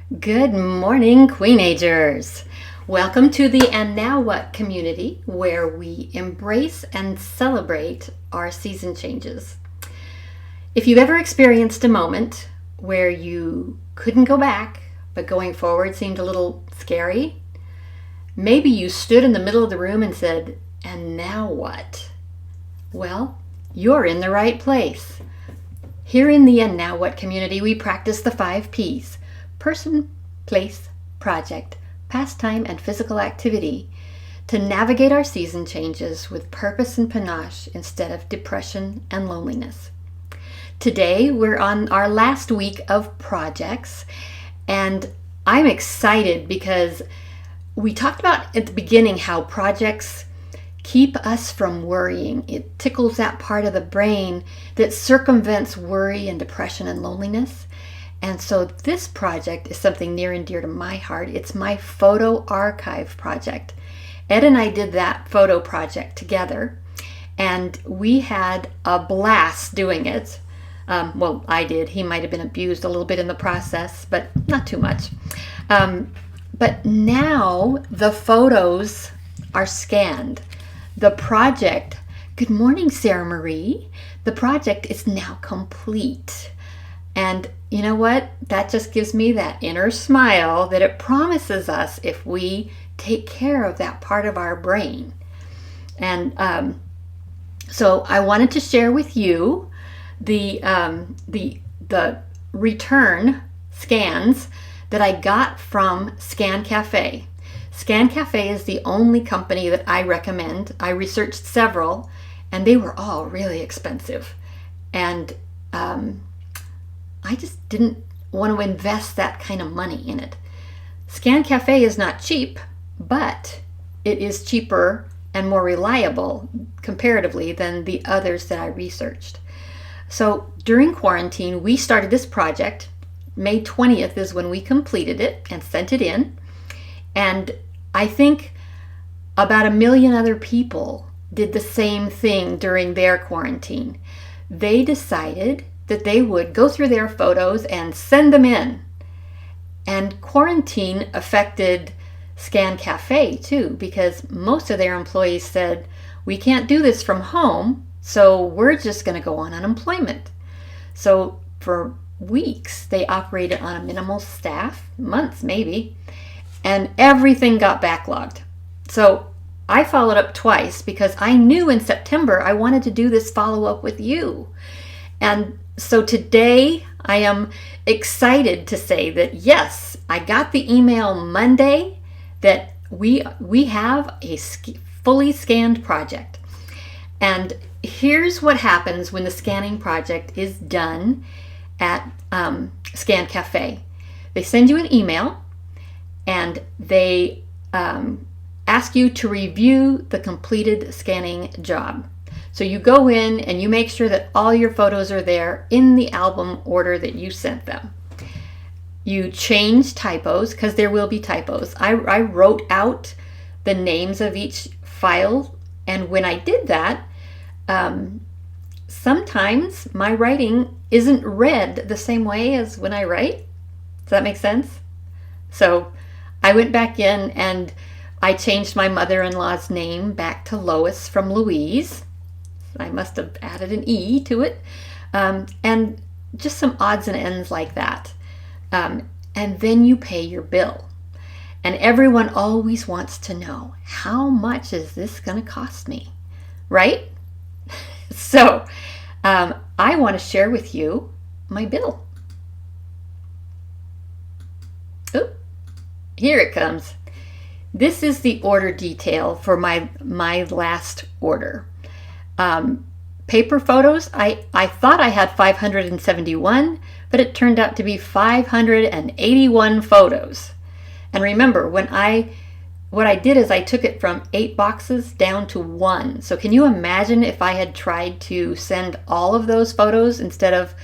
Good morning, Queenagers. Welcome to the And Now What community, where we embrace and celebrate our season changes. If you've ever experienced a moment where you couldn't go back, but going forward seemed a little scary, maybe you stood in the middle of the room and said, "And now what?" Well, you're in the right place. Here in the And Now What community, we practice the 5 Ps: person, place, project, pastime, and physical activity to navigate our season changes with purpose and panache instead of depression and loneliness. Today, we're on our last week of projects, and I'm excited because we talked about at the beginning how projects keep us from worrying. It tickles that part of the brain that circumvents worry and depression and loneliness. And so this project is something near and dear to my heart. It's my photo archive project. Ed and I did that photo project together, and we had a blast doing it. Well, I did. He might have been abused a little bit in the process, but not too much. But now the photos are scanned. The project, good morning, Sarah Marie. The project is now complete. And you know what? That just gives me that inner smile that it promises us if we take care of that part of our brain. And so I wanted to share with you the return scans that I got from Scan Cafe. Scan Cafe is the only company that I recommend. I researched several, and they were all really expensive. And I just didn't want to invest that kind of money in it. Scan Cafe is not cheap, but it is cheaper and more reliable comparatively than the others that I researched. So during quarantine, we started this project. May 20th is when we completed it and sent it in. And I think about 1 million other people did the same thing during their quarantine. They decided that they would go through their photos and send them in. And quarantine affected Scan Cafe too, because most of their employees said, "We can't do this from home, so we're just going to go on unemployment." So for weeks, they operated on a minimal staff, months maybe, and everything got backlogged. So I followed up twice because I knew in September I wanted to do this follow-up with you. And so today I am excited to say that yes, I got the email Monday that we have a fully scanned project. And here's what happens when the scanning project is done at Scan Cafe. They send you an email and they ask you to review the completed scanning job. So you go in and you make sure that all your photos are there in the album order that you sent them. You change typos, because there will be typos. I wrote out the names of each file, and when I did that, sometimes my writing isn't read the same way as when I write. Does that make sense? So I went back in and I changed my mother-in-law's name back to Lois from Louise. I must have added an E to it. And just some odds and ends like that. And then you pay your bill. And everyone always wants to know, how much is this going to cost me? Right? So I want to share with you my bill. Oop, here it comes. This is the order detail for my last order. Paper photos, I thought I had 571, but it turned out to be 581 photos. And remember, what I did is I took it from 8 boxes down to 1. So can you imagine if I had tried to send all of those photos instead of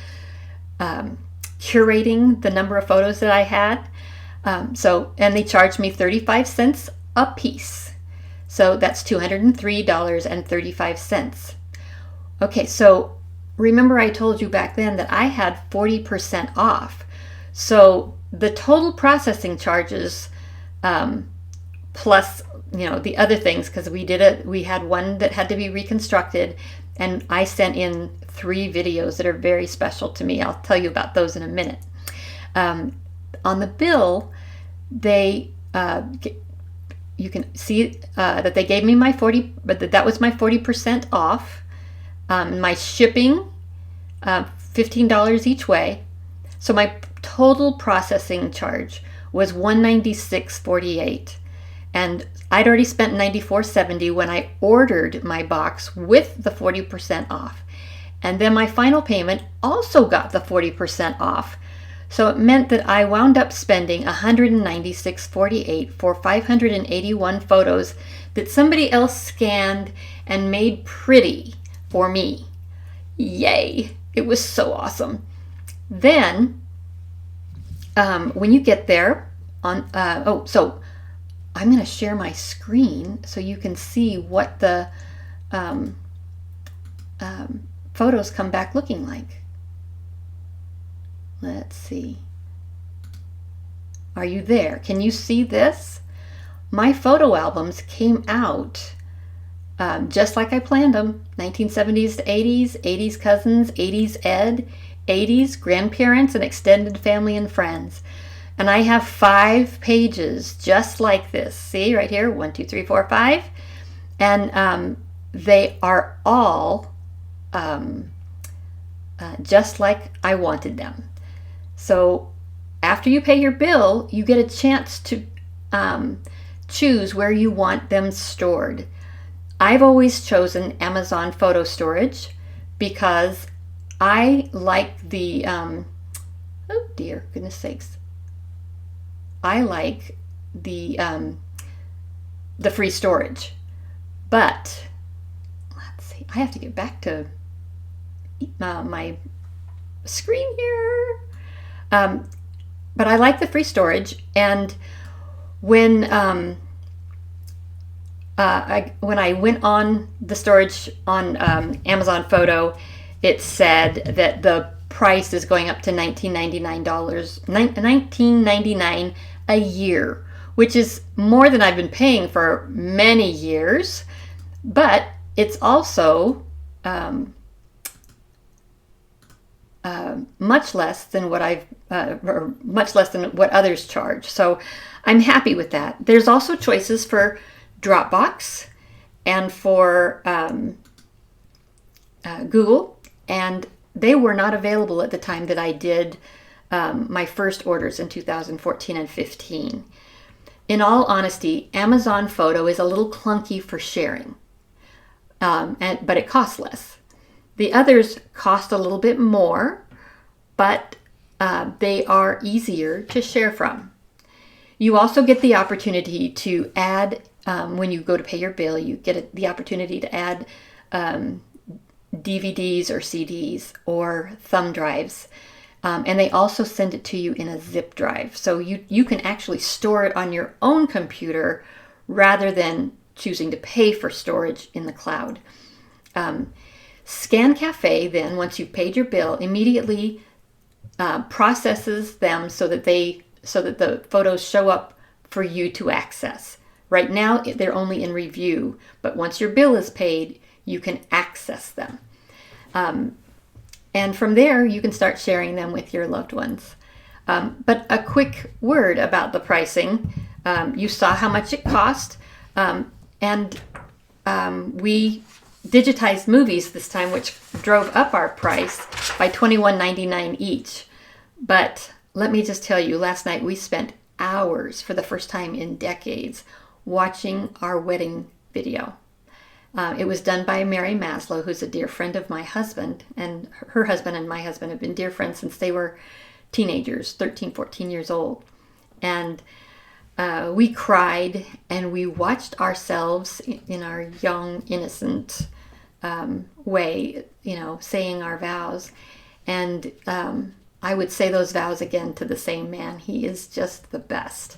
curating the number of photos that I had? And they charged me 35 cents a piece. So that's $203.35. Okay, so remember I told you back then that I had 40% off. So the total processing charges, plus the other things, because we had one that had to be reconstructed, and I sent in 3 videos that are very special to me. I'll tell you about those in a minute. On the bill, you can see that they gave me my 40, but that was my 40% off. My shipping, $15 each way. So my total processing charge was $196.48, and I'd already spent $94.70 when I ordered my box with the 40% off, and then my final payment also got the 40% off. So it meant that I wound up spending $196.48 for 581 photos that somebody else scanned and made pretty for me. Yay! It was so awesome. Then, when you get there, so I'm going to share my screen so you can see what the photos come back looking like. Let's see. Are you there? Can you see this? My photo albums came out just like I planned them. 1970s to 80s, 80s cousins, 80s Ed, 80s grandparents and extended family and friends. And I have 5 pages just like this. See right here, 1, 2, 3, 4, 5. And they are all just like I wanted them. So after you pay your bill, you get a chance to choose where you want them stored. I've always chosen Amazon Photo Storage because I like the, oh dear, goodness sakes. I like the free storage. But, let's see, I have to get back to my screen here. But I like the free storage, and when I went on the storage on Amazon Photo, it said that the price is going up to $19.99 a year, which is more than I've been paying for many years, but it's also much less than what much less than what others charge. So I'm happy with that. There's also choices for Dropbox and for Google, and they were not available at the time that I did my first orders in 2014 and 15. In all honesty, Amazon Photo is a little clunky for sharing, but it costs less. The others cost a little bit more, but they are easier to share from. You also get the opportunity to add, when you go to pay your bill, you get the opportunity to add DVDs or CDs or thumb drives. And they also send it to you in a zip drive. So you can actually store it on your own computer rather than choosing to pay for storage in the cloud. Scan Cafe then, once you've paid your bill, immediately processes them so that the photos show up for you to access. Right now, they're only in review, but once your bill is paid, you can access them. And from there, you can start sharing them with your loved ones. But a quick word about the pricing. You saw how much it cost, and we digitized movies this time, which drove up our price by $21.99 each. But let me just tell you, last night we spent hours for the first time in decades watching our wedding video. It was done by Mary Maslow, who's a dear friend of my husband, and her husband and my husband have been dear friends since they were teenagers, 13, 14 years old. And we cried and we watched ourselves in our young, innocent way, saying our vows. And I would say those vows again to the same man. He is just the best.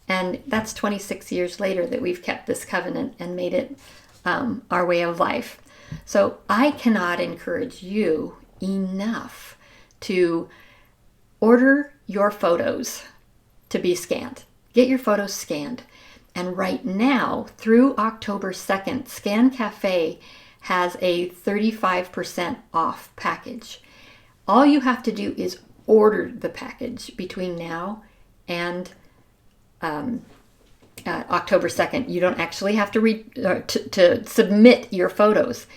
And that's 26 years later that we've kept this covenant and made it our way of life. So I cannot encourage you enough to order your photos to be scanned. Get your photos scanned. And right now, through October 2nd, Scan Cafe has a 35% off package. All you have to do is order the package between now and October 2nd. You don't actually have to submit your photos.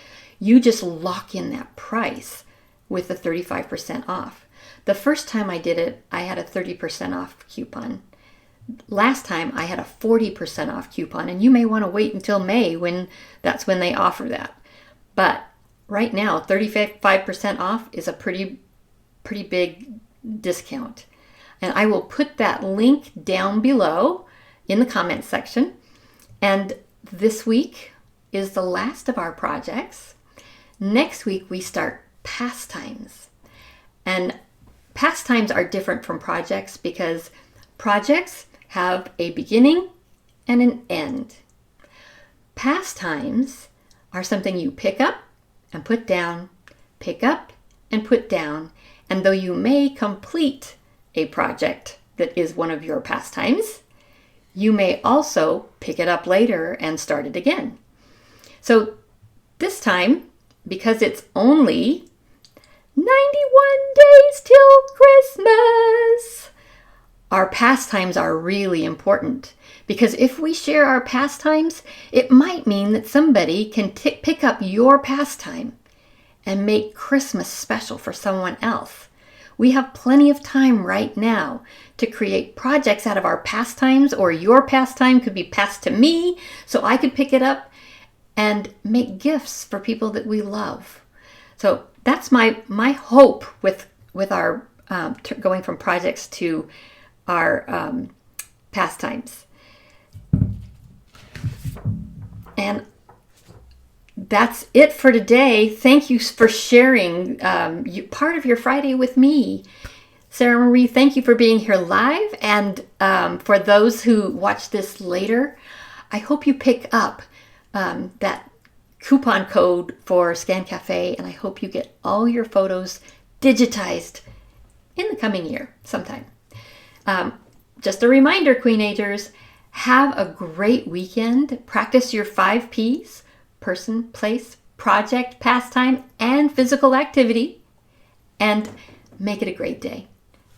You just lock in that price with the 35% off. The first time I did it, I had a 30% off coupon. Last time I had a 40% off coupon, and you may want to wait until May when that's when they offer that. But right now, 35% off is a pretty big discount. And I will put that link down below in the comments section. And this week is the last of our projects. Next week we start pastimes. And pastimes are different from projects because projects have a beginning and an end. Pastimes are something you pick up and put down, pick up and put down, and though you may complete a project that is one of your pastimes, you may also pick it up later and start it again. So this time, because it's only 91 days till Christmas, our pastimes are really important. Because if we share our pastimes, it might mean that somebody can pick up your pastime and make Christmas special for someone else. We have plenty of time right now to create projects out of our pastimes, or your pastime could be passed to me so I could pick it up and make gifts for people that we love. So that's my hope with our going from projects to our pastimes. And that's it for today. Thank you for sharing part of your Friday with me. Sarah Marie, thank you for being here live. And for those who watch this later, I hope you pick up that coupon code for Scan Cafe, and I hope you get all your photos digitized in the coming year sometime. Just a reminder, Queenagers, have a great weekend. Practice your 5 Ps: person, place, project, pastime, and physical activity. And make it a great day.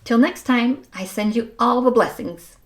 Till next time, I send you all the blessings.